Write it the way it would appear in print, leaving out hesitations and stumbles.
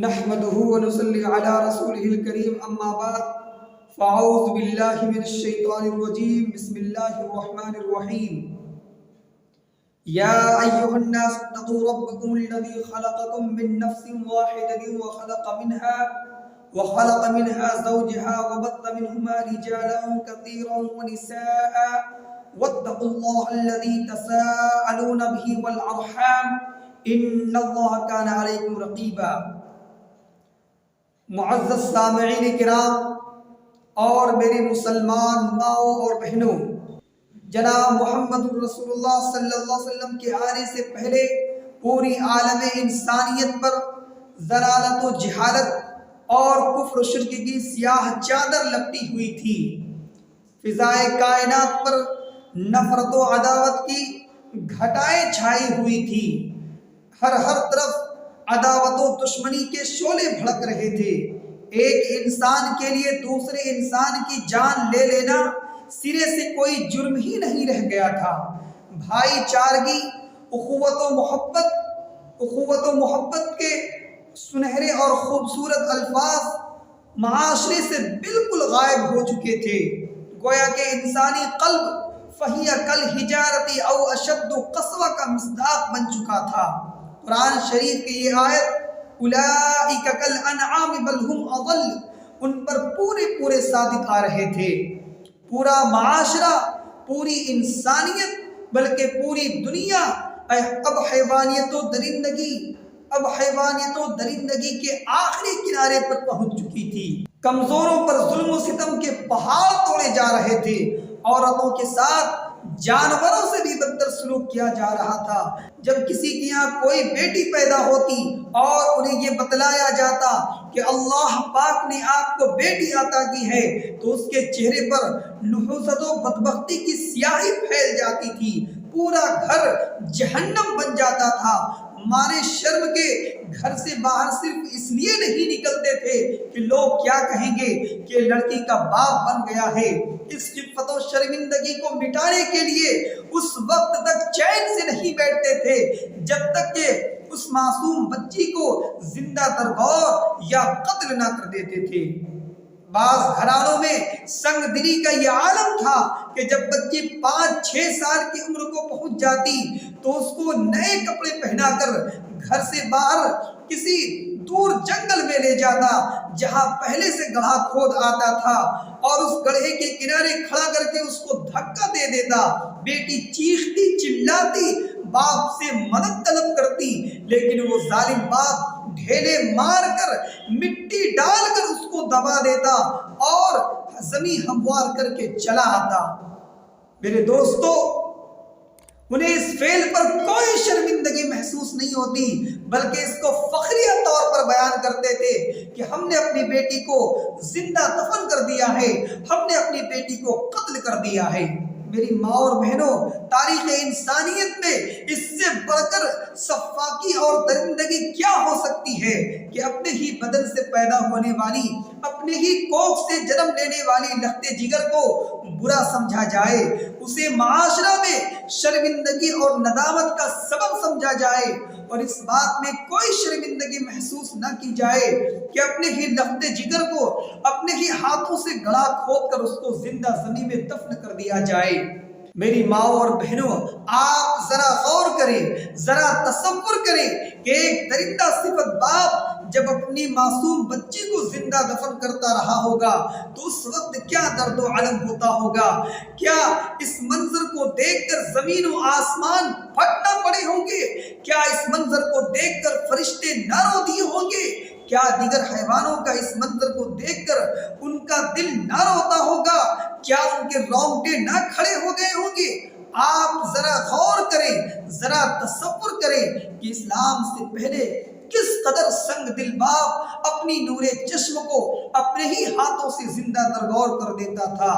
نحمده ونصلي على رسوله الكريم اما بعد فاعوذ بالله من الشيطان الرجيم بسم الله الرحمن الرحيم يا ايها الناس اتقوا ربكم الذي خلقكم من نفس واحدة وخلق منها زوجها وبث منهما رجالا كثيرا ونساء واتقوا الله الذي تساءلون به والارحام ان الله كان عليكم رقيبا۔ معزز سامعین کرام اور میری مسلمان ماؤں اور بہنوں، جناب محمد رسول اللہ صلی اللہ علیہ وسلم کے آنے سے پہلے پوری عالم انسانیت پر ضلالت و جہالت اور کفر و شرک کی سیاہ چادر لپٹی ہوئی تھی۔ فضائے کائنات پر نفرت و عداوت کی گھٹائیں چھائی ہوئی تھی۔ ہر طرف عداوت و دشمنی کے شعلے بھڑک رہے تھے۔ ایک انسان کے لیے دوسرے انسان کی جان لے لینا سرے سے کوئی جرم ہی نہیں رہ گیا تھا۔ بھائی چارگی، اخوت و محبت کے سنہرے اور خوبصورت الفاظ معاشرے سے بالکل غائب ہو چکے تھے۔ گویا کہ انسانی قلب فہی کل حجارتی او اشد قسوہ کا مصداق بن چکا تھا۔ قرآن شریف کی یہ آیت اولئک کالانعام بل ہم اضل ان پر پورے صادق آ رہے تھے۔ پورا معاشرہ، پوری انسانیت بلکہ پوری دنیا اب حیوانیت و درندگی کے آخری کنارے پر پہنچ چکی تھی۔ کمزوروں پر ظلم و ستم کے پہاڑ توڑے جا رہے تھے۔ عورتوں کے ساتھ جانوروں سے بھی بدتر سلوک کیا جا رہا تھا۔ جب کسی کے یہاں کوئی بیٹی پیدا ہوتی اور انہیں یہ بتلایا جاتا کہ اللہ پاک نے آپ کو بیٹی عطا کی ہے تو اس کے چہرے پر نحوست و بدبختی کی سیاہی پھیل جاتی تھی۔ پورا گھر جہنم بن جاتا تھا۔ مارے شرم کے گھر سے باہر صرف اس لیے نہیں نکلتے تھے کہ لوگ کیا کہیں گے کہ لڑکی کا باپ بن گیا ہے۔ اس عفت و شرمندگی کو مٹانے کے لیے اس وقت تک چین سے نہیں بیٹھتے تھے جب تک کہ اس معصوم بچی کو زندہ درگور یا قتل نہ کر دیتے تھے۔ بعض گھرانوں میں سنگ دلی کا یہ عالم تھا کہ جب بچی 5-6 سال کی عمر کو پہنچ جاتی تو اس کو نئے کپڑے پہنا کر گھر سے باہر کسی دور جنگل میں لے جاتا جہاں پہلے سے گڑھا کھود آتا تھا اور اس گڑھے کے کنارے کھڑا کر کے اس کو دھکا دے دیتا۔ بیٹی چیختی چلاتی باپ سے مدد طلب کرتی، لیکن وہ ظالم باپ ڈھیلے مار کر مٹی ڈال کر اس کو دبا دیتا اور زمین ہموار کر کے چلا آتا۔ میرے دوستو، انہیں اس فعل پر کوئی شرمندگی محسوس نہیں ہوتی بلکہ اس کو فخریہ طور پر بیان کرتے تھے کہ ہم نے اپنی بیٹی کو زندہ دفن کر دیا ہے، ہم نے اپنی بیٹی کو قتل کر دیا ہے۔ میری ماں اور بہنوں، تاریخ انسانیت میں اس سے بڑھ کر سفاکی اور درندگی کیا ہو سکتی ہے کہ اپنے ہی بدن سے پیدا ہونے والی، اپنے ہی کوکھ سے جنم لینے والی لخت جگر کو برا سمجھا جائے، اسے معاشرہ میں شرمندگی اور ندامت کا سبب سمجھا جائے اور اس بات میں کوئی شرمندگی محسوس نہ کی جائے کہ اپنے ہی لخت جگر کو اپنے ہی ہاتھوں سے گڑھا کھود کر اس کو زندہ زمین میں دفن کر دیا جائے۔ میری ماں اور بہنوں، آپ ذرا غور کریں، ذرا تصور کریں کہ ایک درندہ صفت باپ جب اپنی معصوم بچی کو زندہ دفن کرتا رہا ہوگا تو اس وقت کیا درد و علم ہوتا ہوگا۔ کیا اس منظر کو دیکھ کر زمین و آسمان پھٹنا پڑے ہوں گے؟ کیا اس منظر کو دیکھ کر فرشتے نہ رو دیے ہوں گے؟ کیا دیگر حیوانوں کا اس منظر کو دیکھ کر ان کا دل نہ روتا ہوگا؟ کیا ان کے رونگٹے نہ کھڑے ہو گئے ہوں گے؟ آپ ذرا غور کریں، ذرا تصور کریں کہ اسلام سے پہلے کس قدر سنگ دل باپ اپنی نور چشم کو اپنے ہی ہاتھوں سے زندہ درگور کر دیتا تھا۔